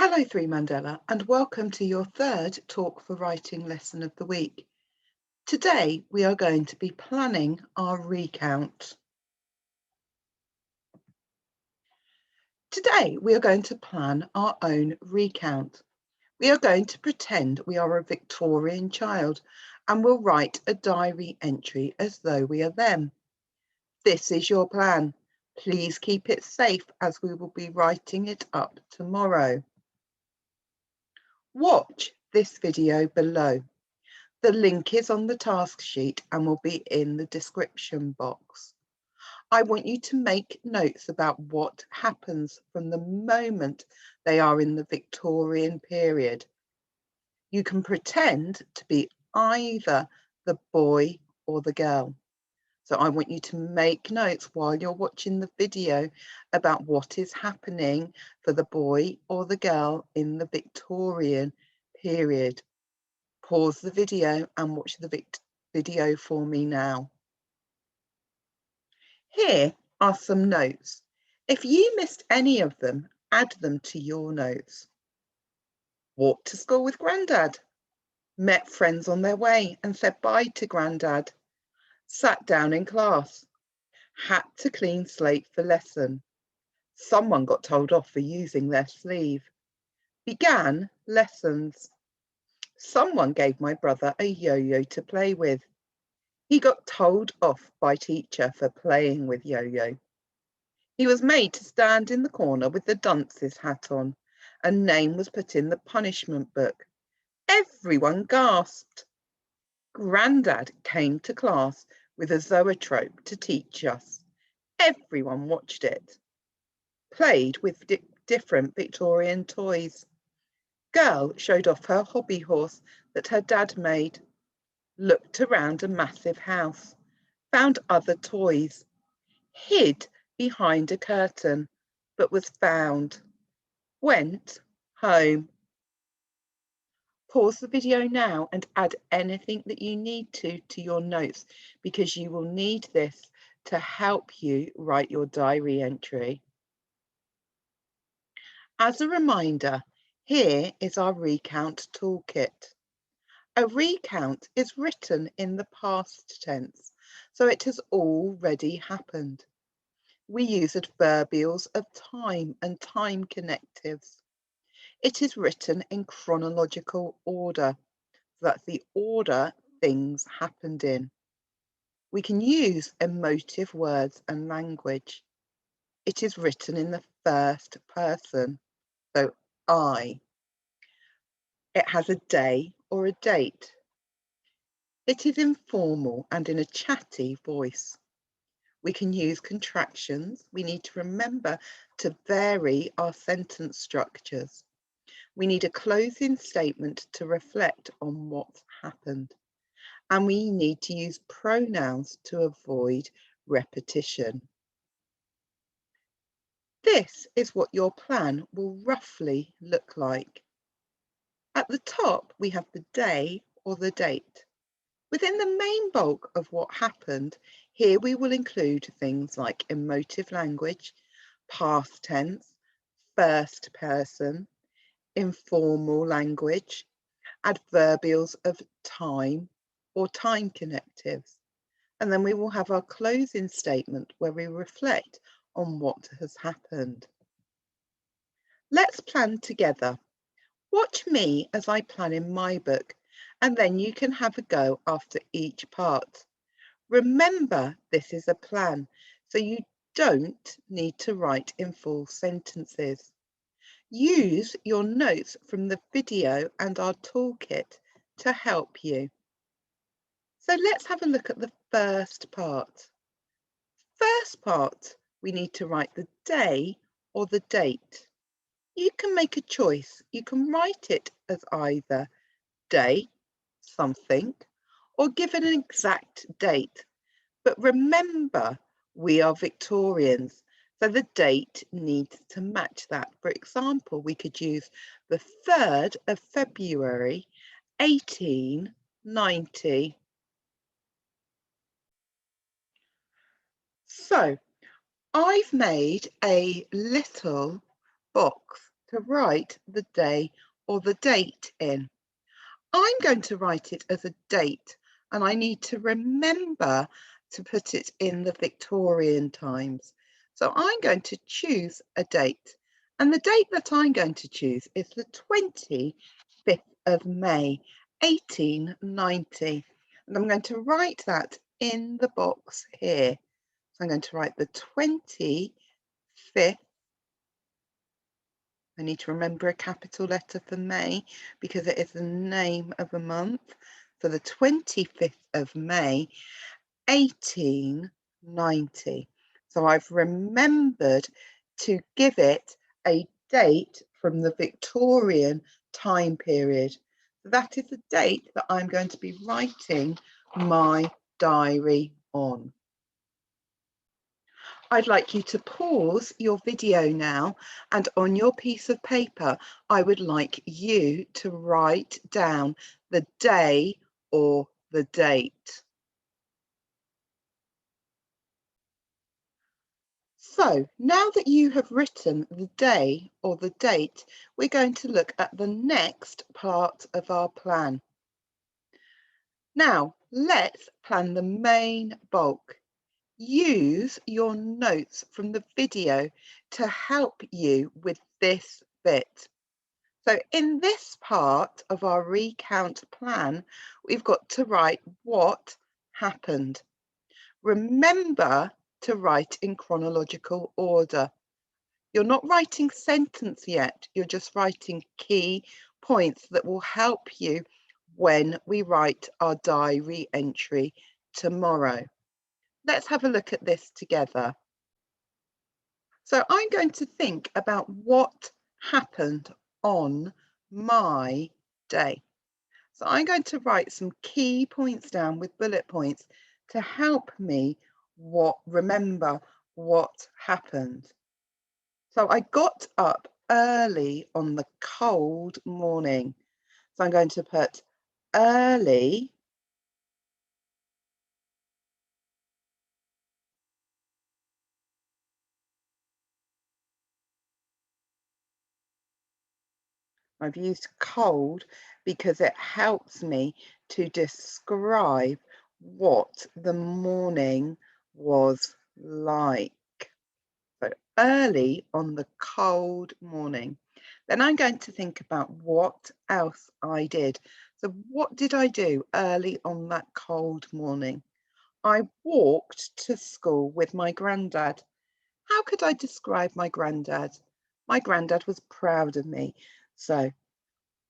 Hello, 3 Mandela, and welcome to your third Talk for Writing lesson of the week. Today, we are going to be planning our recount. Today, we are going to plan our own recount. We are going to pretend we are a Victorian child and we'll write a diary entry as though we are them. This is your plan. Please keep it safe as we will be writing it up tomorrow. Watch this video below. The link is on the task sheet and will be in the description box. I want you to make notes about what happens from the moment they are in the Victorian period. You can pretend to be either the boy or the girl. So I want you to make notes while you're watching the video about what is happening for the boy or the girl in the Victorian period. Pause the video and watch the video for me now. Here are some notes. If you missed any of them, add them to your notes. Walked to school with Grandad. Met friends on their way and said bye to Grandad. Sat down in class. Had to clean slate for lesson. Someone got told off for using their sleeve. Began lessons. Someone gave my brother a yo-yo to play with. He got told off by teacher for playing with yo-yo. He was made to stand in the corner with the dunce's hat on. A name was put in the punishment book. Everyone gasped. Grandad came to class with a zoetrope to teach us. Everyone watched it. Played with different Victorian toys. Girl showed off her hobby horse that her dad made. Looked around a massive house. Found other toys. Hid behind a curtain, but was found. Went home. Pause the video now and add anything that you need to your notes, because you will need this to help you write your diary entry. As a reminder, here is our recount toolkit. A recount is written in the past tense, so it has already happened. We use adverbials of time and time connectives. It is written in chronological order, so that's the order things happened in. We can use emotive words and language. It is written in the first person, so I. It has a day or a date. It is informal and in a chatty voice. We can use contractions. We need to remember to vary our sentence structures. We need a closing statement to reflect on what's happened. And we need to use pronouns to avoid repetition. This is what your plan will roughly look like. At the top, we have the day or the date. Within the main bulk of what happened, here we will include things like emotive language, past tense, first person, informal language, adverbials of time or time connectives. And then we will have our closing statement where we reflect on what has happened. Let's plan together. Watch me as I plan in my book, and then you can have a go after each part. Remember, this is a plan, so you don't need to write in full sentences. Use your notes from the video and our toolkit to help you. So let's have a look at the first part. First part, we need to write the day or the date. You can make a choice. You can write it as either day, something, or give it an exact date. But remember, we are Victorians, so the date needs to match that. For example, we could use the 3rd of February, 1890. So I've made a little box to write the day or the date in. I'm going to write it as a date, and I need to remember to put it in the Victorian times. So I'm going to choose a date, and the date that I'm going to choose is the 25th of May, 1890. And I'm going to write that in the box here. So I'm going to write the 25th. I need to remember a capital letter for May because it is the name of a month. For the 25th of May, 1890. So I've remembered to give it a date from the Victorian time period. So that is the date that I'm going to be writing my diary on. I'd like you to pause your video now, and on your piece of paper, I would like you to write down the day or the date. So now that you have written the day or the date, we're going to look at the next part of our plan. Now, let's plan the main bulk. Use your notes from the video to help you with this bit. So in this part of our recount plan, we've got to write what happened. Remember to write in chronological order. You're not writing sentence yet, you're just writing key points that will help you when we write our diary entry tomorrow. Let's have a look at this together. So I'm going to think about what happened on my day. So I'm going to write some key points down with bullet points to help me remember what happened. So I got up early on the cold morning. So I'm going to put early I've used cold because it helps me to describe what the morning was like. So early on the cold morning. Then I'm going to think about what else I did. So what did I do early on that cold morning? I walked to school with my granddad. How could I describe my granddad? My granddad was proud of me. So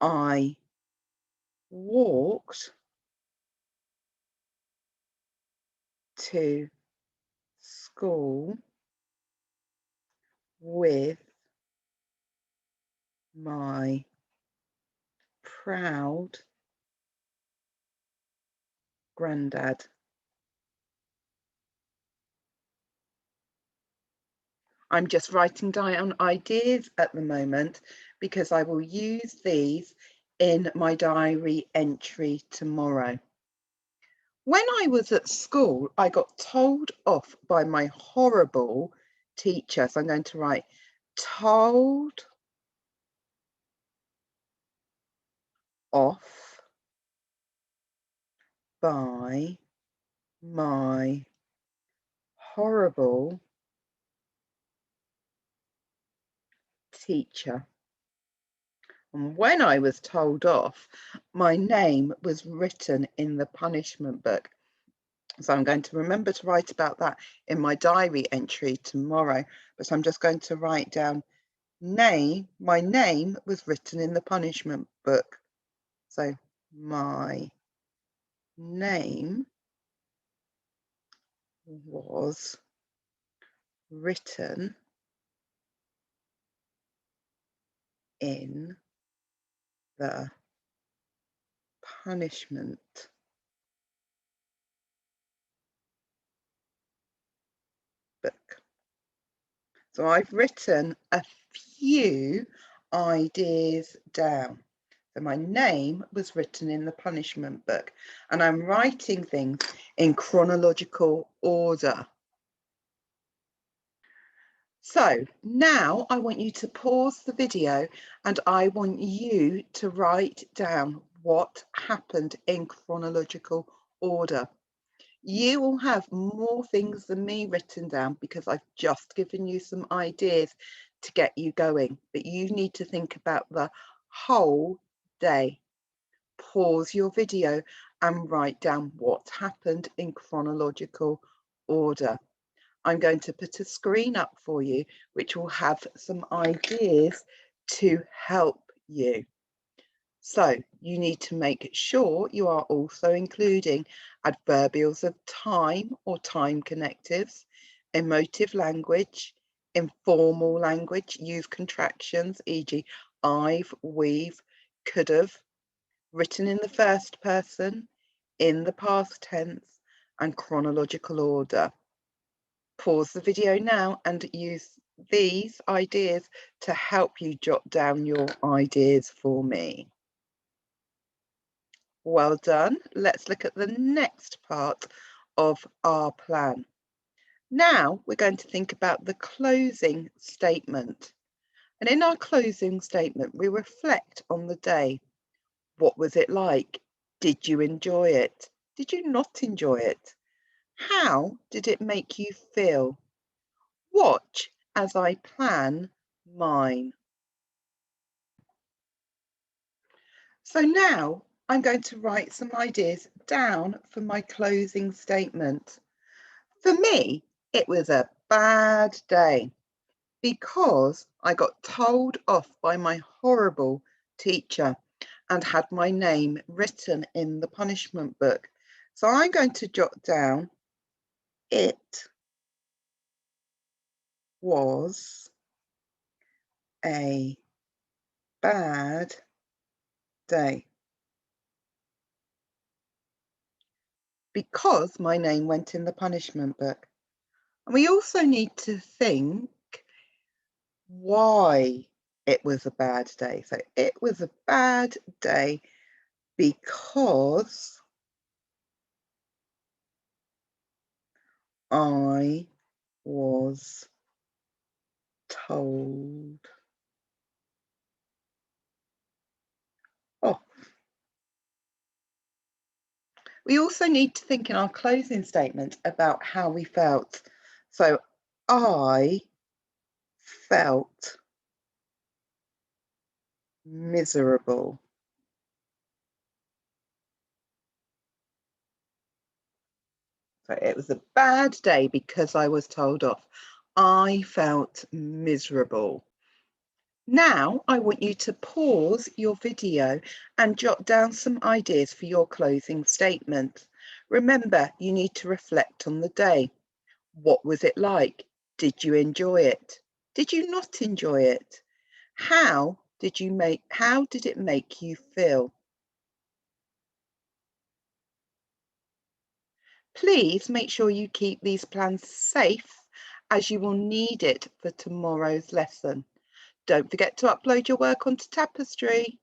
I walked to school with my proud granddad. I'm just writing down ideas at the moment because I will use these in my diary entry tomorrow. When I was at school, I got told off by my horrible teacher. So I'm going to write told off by my horrible teacher. And when I was told off, my name was written in the punishment book. So I'm going to remember to write about that in my diary entry tomorrow. But I'm just going to write down my name was written in the punishment book. So my name was written in the punishment book. So I've written a few ideas down. So my name was written in the punishment book, and I'm writing things in chronological order. So now I want you to pause the video and I want you to write down what happened in chronological order. You will have more things than me written down because I've just given you some ideas to get you going, but you need to think about the whole day. Pause your video and write down what happened in chronological order. I'm going to put a screen up for you, which will have some ideas to help you. So you need to make sure you are also including adverbials of time or time connectives, emotive language, informal language, use contractions, e.g. I've, we've, could have, written in the first person, in the past tense, and chronological order. Pause the video now and use these ideas to help you jot down your ideas for me. Well done. Let's look at the next part of our plan. Now we're going to think about the closing statement. And in our closing statement, we reflect on the day. What was it like? Did you enjoy it? Did you not enjoy it? How did it make you feel? Watch as I plan mine. So now I'm going to write some ideas down for my closing statement. For me, it was a bad day because I got told off by my horrible teacher and had my name written in the punishment book. So I'm going to jot down, it was a bad day because my name went in the punishment book. And we also need to think why it was a bad day. So it was a bad day because I was told off. We also need to think in our closing statement about how we felt. So I felt miserable. So it was a bad day because I was told off. I felt miserable. Now I want you to pause your video and jot down some ideas for your closing statement. Remember, you need to reflect on the day. What was it like? Did you enjoy it? Did you not enjoy it? How did it make you feel? Please make sure you keep these plans safe as you will need it for tomorrow's lesson. Don't forget to upload your work onto Tapestry.